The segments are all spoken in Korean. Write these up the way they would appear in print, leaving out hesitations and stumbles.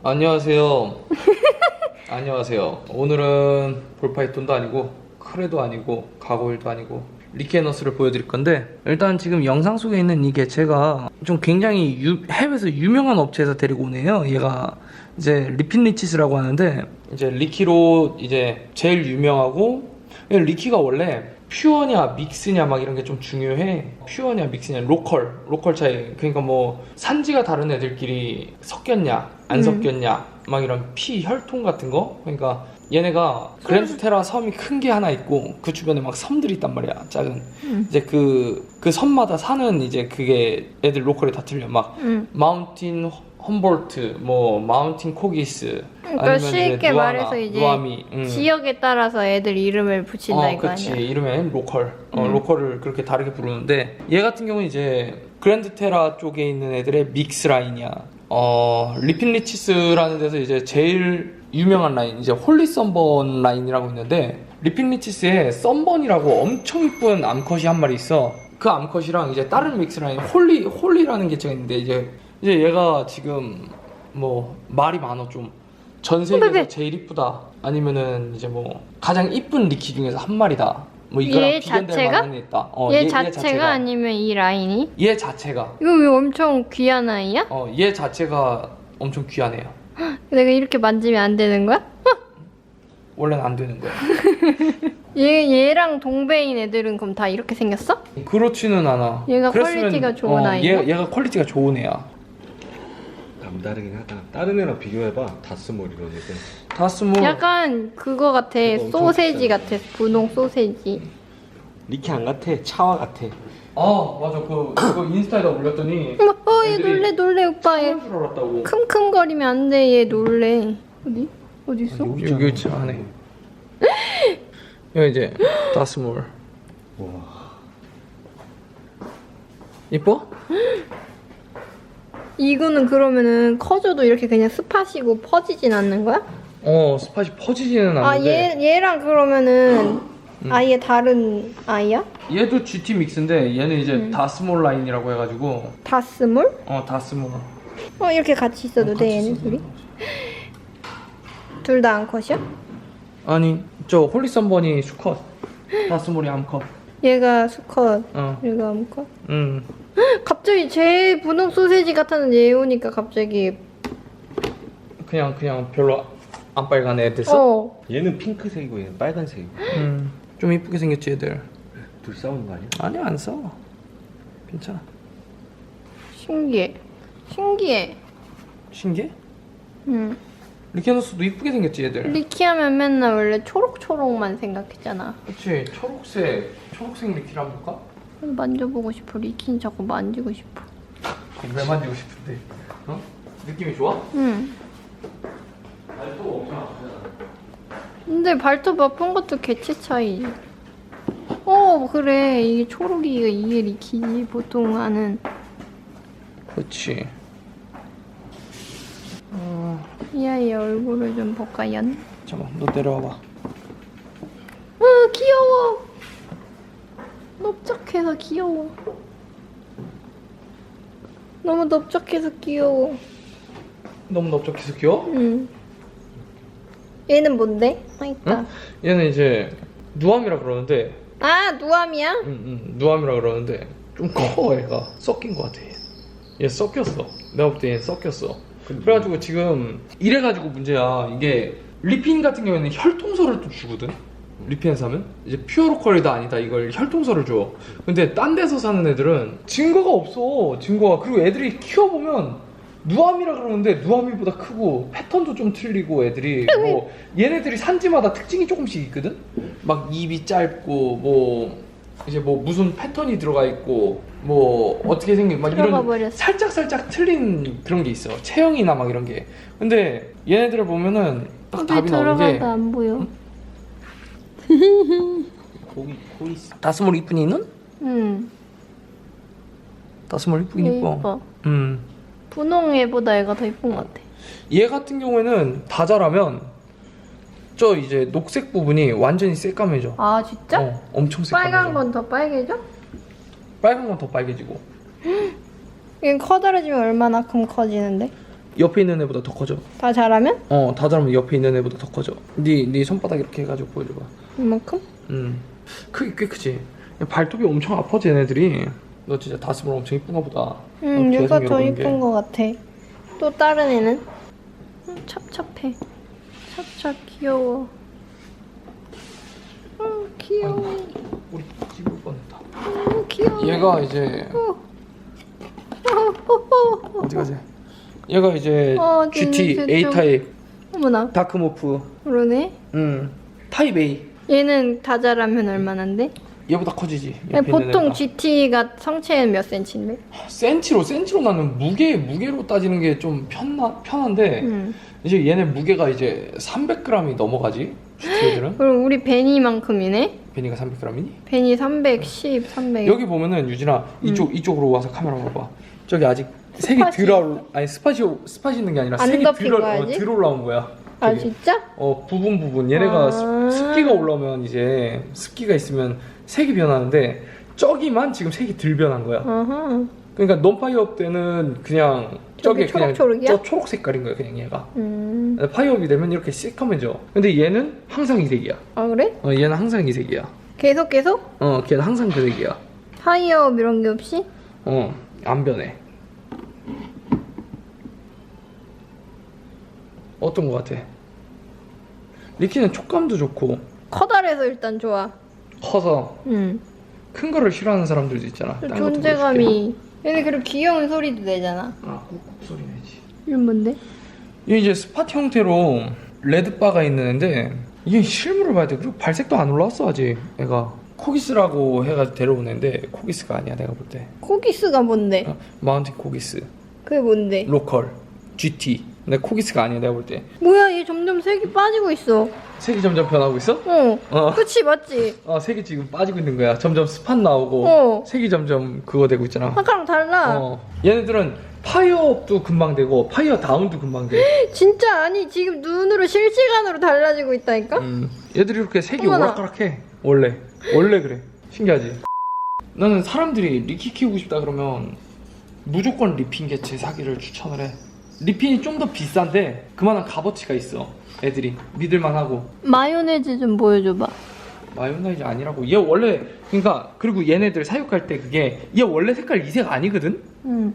안녕하세요. 안녕하세요. 오늘은 볼파이톤도 아니고 크레도 아니고 가고일도 아니고 리케너스를 보여드릴 건데, 일단 지금 영상 속에 있는 이 개체가 좀 굉장히 해외에서 유명한 업체에서 데리고 오네요. 얘가 이제 리핀리치스라고 하는데, 이제 리키로 이제 제일 유명하고, 리키가 원래 퓨어냐 믹스냐 막 이런 게 좀 중요해. 퓨어냐 믹스냐, 로컬 차이. 그러니까 뭐 산지가 다른 애들끼리 섞였냐 안 섞였냐 막 이런 피 혈통 같은 거. 그러니까 얘네가 그랜드테라 섬이 큰 게 하나 있고 그 주변에 막 섬들이 있단 말이야, 작은. 이제 그 섬마다 사는 이제 그게 애들 로컬이 다 틀려. 막 마운틴 험볼트, 뭐 마운틴 코기스, 그러니까 쉽게 누아나, 말해서 이제 누아미, 지역에 따라서 애들 이름을 붙인다 이거 그치. 아니야? 이름에 로컬을 그렇게 다르게 부르는데, 얘 같은 경우는 이제 그랜드테라 쪽에 있는 애들의 믹스 라인이야. 리핀리치스라는 데서 이제 제일 유명한 라인, 이제 홀리 썬번 라인이라고 있는데, 리핀리치스에 썬번이라고 엄청 이쁜 암컷이 한 마리 있어. 그 암컷이랑 이제 다른 믹스 라인 홀리라는 개체가 있는데, 이제 얘가 지금 뭐 말이 많어. 좀 전 세계에서 제일 이쁘다, 아니면은 이제 뭐 가장 이쁜 리키 중에서 한 마리다, 뭐 이거랑 얘 비견될 자체가? 만한 애 있다. 얘 자체가 아니면 이 라인이? 얘 자체가 이거 왜 엄청 귀한 아이야? 얘 자체가 엄청 귀한 애야. 내가 이렇게 만지면 안 되는 거야? 원래는 안 되는 거야. 얘랑 동배인 애들은 그럼 다 이렇게 생겼어? 그렇지는 않아. 얘가 그랬으면, 퀄리티가 좋은 아이야? 얘가 퀄리티가 좋은 애야. 남다르긴 하다. 다른 애랑 비교해봐. 다스몰 이런 애들. 다스몰 약간 그거 같아. 이거 엄청 소세지 비싸네. 같아. 분홍 소세지. 리키 안 같아. 차와 같아. 맞아. 그거 인스타에다 올렸더니 얘 애들이 놀래 오빠. 얘 차인 줄 알았다고. 킁킁거리면 안 돼. 얘 놀래. 어디 있어? 여기 있지, 안에. 여기 이제 다스몰. 와. 이뻐? 이거는 그러면은 커져도 이렇게 그냥 스팟이고 퍼지진 않는 거야? 스팟이 퍼지지는 않는데. 얘랑 그러면은 아예 다른 아이야? 얘도 GT 믹스인데 얘는 이제 다스몰 라인이라고 해가지고. 다스몰? 다스몰. 이렇게 같이 있어도 돼, 같이 얘네 있어도 둘이? 둘 다 암컷이야? 아니, 저 홀리 썬번이 수컷, 다스몰이 암컷. 얘가 수컷, 어. 얘가 암컷. 응. 갑자기 제 분홍 소세지 같은 얘 오니까 갑자기 그냥 별로 안 빨간 애 됐어? 얘는 핑크색이고 얘는 빨간색이고. 좀 이쁘게 생겼지 애들. 둘 싸우는 거 아니야? 아니야, 안 싸워. 괜찮아. 신기해. 신기해? 응. 리케너스도 이쁘게 생겼지 얘들. 리키하면 맨날 원래 초록초록만 생각했잖아. 그치. 초록색 리키를 한번 볼까? 만져보고 싶어. 리키는 자꾸 만지고 싶어. 왜 만지고 싶은데? 느낌이 좋아? 응. 발도 엄청 아프잖아. 근데 발톱 아픈 것도 개체 차이. 그래. 이게 초록이가 이게 리키지. 보통 아는. 그치. 이 아이의 얼굴을 좀 볼까요? 잠깐만, 너 내려와봐. 귀여워. 넓적해서 귀여워. 너무 넓적해서 귀여워. 너무 넓적해서 귀여워? 응. 얘는 뭔데? 있다. 응? 얘는 이제 누암이라 그러는데, 누암이야? 누암이라 그러는데 좀 커. 얘가 섞인 것 같아. 얘 섞였어. 내가 볼 때 얘 섞였어. 그래가지고 지금 이래가지고 문제야. 이게 리핀 같은 경우에는 혈통서를 또 주거든. 리핀에서 사면 이제 퓨어로컬이다 아니다 이걸 혈통서를 줘. 근데 딴 데서 사는 애들은 증거가 없어. 그리고 애들이 키워보면 누아미라 그러는데 누아미보다 크고 패턴도 좀 틀리고, 애들이 뭐 얘네들이 산지마다 특징이 조금씩 있거든. 막 입이 짧고 뭐 이제 뭐 무슨 패턴이 들어가 있고 뭐 어떻게 생긴 막 이런 버렸어. 살짝 틀린 그런 게 있어. 체형이나 막 이런 게. 근데 얘네들을 보면은 딱 답이 나오는 게, 들어가도 안 보여. 코 있어. 다스몰 이쁘니 는? 응. 다스몰 이쁘긴 이뻐. 분홍 애보다 얘가 더 이쁜 것 같아. 얘 같은 경우에는 다 자라면 저 이제 녹색 부분이 완전히 새까매져. 진짜? 엄청 새까매져. 빨간 건 더 빨개져? 빨간 건 더 빨개지고. 얘는 커다래지면 얼마나 큼 커지는데? 옆에 있는 애보다 더 커져. 다 자라면? 다 자라면 옆에 있는 애보다 더 커져. 네 손바닥 이렇게 해가지고 보여줘봐. 이만큼? 크기 꽤 크지. 발톱이 엄청 아파 쟤네들이. 너 진짜 다스몰 엄청 이쁜가 보다. 얘가 계속 더 이러는 게. 이쁜 거 같아. 또 다른 애는? 찹찹해. 찹찹 귀여워. 귀여워. 우리 집을 뻔했다. 귀여워. 얘가 이제 어디 가지? 얘가 이제 GT 쟤는 A 좀- 타입 어머나. 다크모프. 그러네. 타입 A. 얘는 다 자라면 얼마나인데? 얘보다 커지지. 네, 옆에 있는 보통 애보다. GT가 성체는 몇 센치인데? 센치로 나는 무게로 따지는 게 좀 편한데 이제 얘네 무게가 이제 300g이 넘어가지. GT 애들은. 그럼 우리 베니만큼이네? 베니가 300g이니? 베니 310, 300. 여기 보면은 유진아 이쪽으로 와서 카메라 봐봐. 저기 아직 색이 스팟이 아니 스팟이 있는 게 아니라 안 색이 덮인 거야, 아직? 들 올라온 거야. 아 저기. 진짜? 부분 얘네가 아. 습기가 올라오면 이제 습기가 있으면 색이 변하는데 저기만 지금 색이 덜 변한 거야. 어허. 그러니까 논파이업 때는 그냥 저기 저게 그냥 초록초록이야? 저 초록 색깔인 거야 그냥 얘가. 음. 파이업이 되면 이렇게 새까매져. 근데 얘는 항상 이 색이야. 아 그래? 얘는 항상 이 색이야. 계속? 걔는 항상 그 색이야. 파이어업 이런 게 없이? 안 변해. 어떤 거 같아? 리키는 촉감도 좋고 커다래서 일단 좋아. 커서 응. 큰 거를 싫어하는 사람들도 있잖아. 딴 것도 보여줄게. 존재감이. 얘네 그리고 귀여운 소리도 내잖아. 꾹꾹 소리 내지. 이건 뭔데? 이게 이제 스팟 형태로 레드바가 있는 애인데 이게 실물을 봐야 돼. 그리고 발색도 안 올라왔어 아직. 애가 코기스라고 해가지고 데려온 애인데 코기스가 아니야 내가 볼 때. 코기스가 뭔데? 마운틴 코기스 그게 뭔데? 로컬 GT. 근데 코기스가 아니야 내가 볼 때. 뭐야 얘 점점 색이 빠지고 있어. 색이 점점 변하고 있어? 그치 맞지? 색이 지금 빠지고 있는 거야. 점점 스팟 나오고 색이 점점 그거 되고 있잖아. 아까랑 달라. 얘네들은 파이어업도 금방 되고 파이어 다운도 금방 돼. 진짜 아니 지금 눈으로 실시간으로 달라지고 있다니까? 얘들이 이렇게 색이 어머나. 오락가락해. 원래 그래. 신기하지? 나는 사람들이 리키 키우고 싶다 그러면 무조건 리핀 개체 사기를 추천을 해. 리핀이 좀 더 비싼데 그만한 값어치가 있어. 애들이 믿을만하고. 마요네즈 좀 보여줘봐. 마요네즈 아니라고. 얘 원래 그러니까 그리고 얘네들 사육할 때 그게 얘 원래 색깔 이 색 아니거든.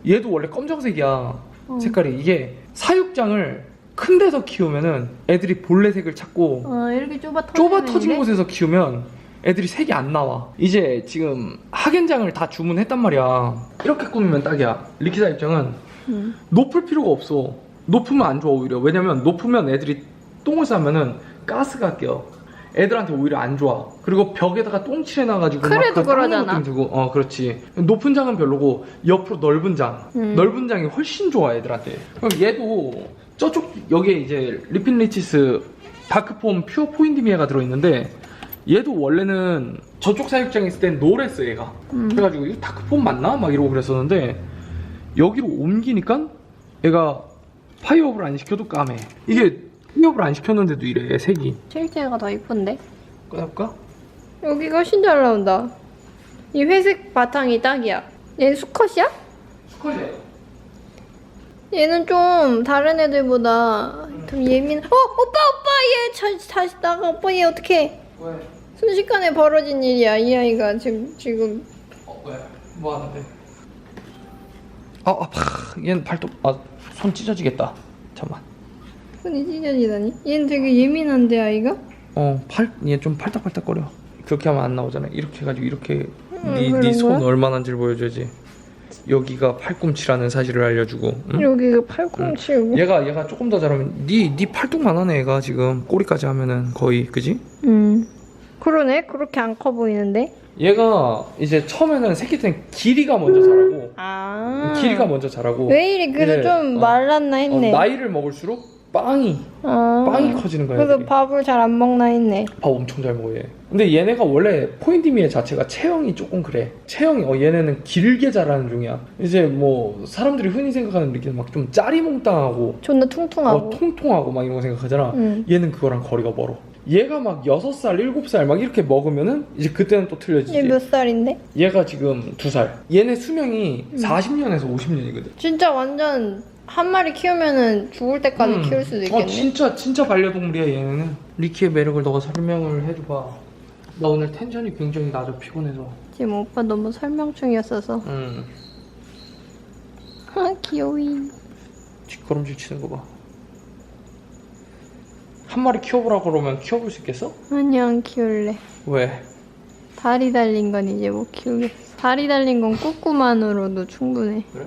얘도 원래 검정색이야. 색깔이. 이게 사육장을 큰 데서 키우면은 애들이 본래색을 찾고 이렇게 좁아 터진 곳에서 키우면 애들이 색이 안 나와. 이제 지금 하겐장을 다 주문했단 말이야. 이렇게 꾸미면 딱이야. 리키 사육장은 높을 필요가 없어. 높으면 안 좋아 오히려. 왜냐면 높으면 애들이 똥을 싸면은 가스가 껴. 애들한테 오히려 안 좋아. 그리고 벽에다가 똥 칠해놔가지고 그래도 그러잖아. 좀 두고. 그렇지. 높은 장은 별로고 옆으로 넓은 장. 넓은 장이 훨씬 좋아 애들한테. 그럼 얘도 저쪽 여기에 이제 리핀 리치스 다크폼 퓨어 포인디미아가 들어있는데 얘도 원래는 저쪽 사육장에 있을 땐 노랬어 얘가. 그래가지고 이거 다크폼 맞나? 막 이러고 그랬었는데 여기로 옮기니까 얘가 파이어업을 안 시켜도 까매. 이게 파이어업을 안 시켰는데도 이래 색이. 실제가 더 이쁜데? 꺼내볼까? 여기가 훨씬 잘 나온다. 이 회색 바탕이 딱이야. 얘는 수컷이야? 수컷이에요. 얘는 좀 다른 애들보다 좀 예민. 오빠 얘 다시 나가. 오빠 얘 어떡해? 왜? 순식간에 벌어진 일이야. 이 아이가 지금 왜? 뭐 하는데? 아파. 얘는 발톱 손 찢어지겠다. 잠만. 손이 찢어지다니. 얘는 되게 예민한데 아이가? 얘 좀 팔딱팔딱거려. 그렇게 하면 안 나오잖아. 이렇게 해가지고 이렇게 그런 네 손 거야? 얼마나인지를 보여줘야지. 여기가 팔꿈치라는 사실을 알려주고. 응? 여기가 팔꿈치고. 얘가 조금 더 잘하면 네 팔뚝만 하네 얘가 지금 꼬리까지 하면은 거의 그지? 그러네. 그렇게 안 커 보이는데. 얘가 이제 처음에는 새끼 때는 길이가 먼저 자라고 길이가 먼저 자라고 왜 이리 그래도 이제, 좀 말랐나 했네. 나이를 먹을수록 빵이 커지는 거야. 그래서 애들이. 밥을 잘 안 먹나 했네. 밥 엄청 잘 먹어 얘. 근데 얘네가 원래 포인디미에 자체가 체형이 조금 그래. 체형이 얘네는 길게 자라는 종이야. 이제 뭐 사람들이 흔히 생각하는 느낌은 막 좀 짜리몽땅하고 존나 퉁퉁하고. 통통하고 막 이런 거 생각하잖아. 얘는 그거랑 거리가 멀어. 얘가 막 6살, 7살 막 이렇게 먹으면은 이제 그때는 또 틀려지지. 얘 몇 살인데? 얘가 지금 2살. 얘네 수명이 40년에서 50년이거든. 진짜 완전 한 마리 키우면은 죽을 때까지 키울 수도 있겠네. 진짜 반려동물이야 얘는. 리키의 매력을 너가 설명을 해줘봐. 나 오늘 텐션이 굉장히 낮아 피곤해서. 지금 오빠 너무 설명 중이었어서. 아 귀여이. 뒷걸음질 치는 거 봐. 한 마리 키워보라 그러면 키워볼 수 있겠어? 아니 안 키울래. 왜? 다리 달린 건 이제 못 키우겠어. 다리 달린 건 꾸꾸만으로도 충분해. 그래?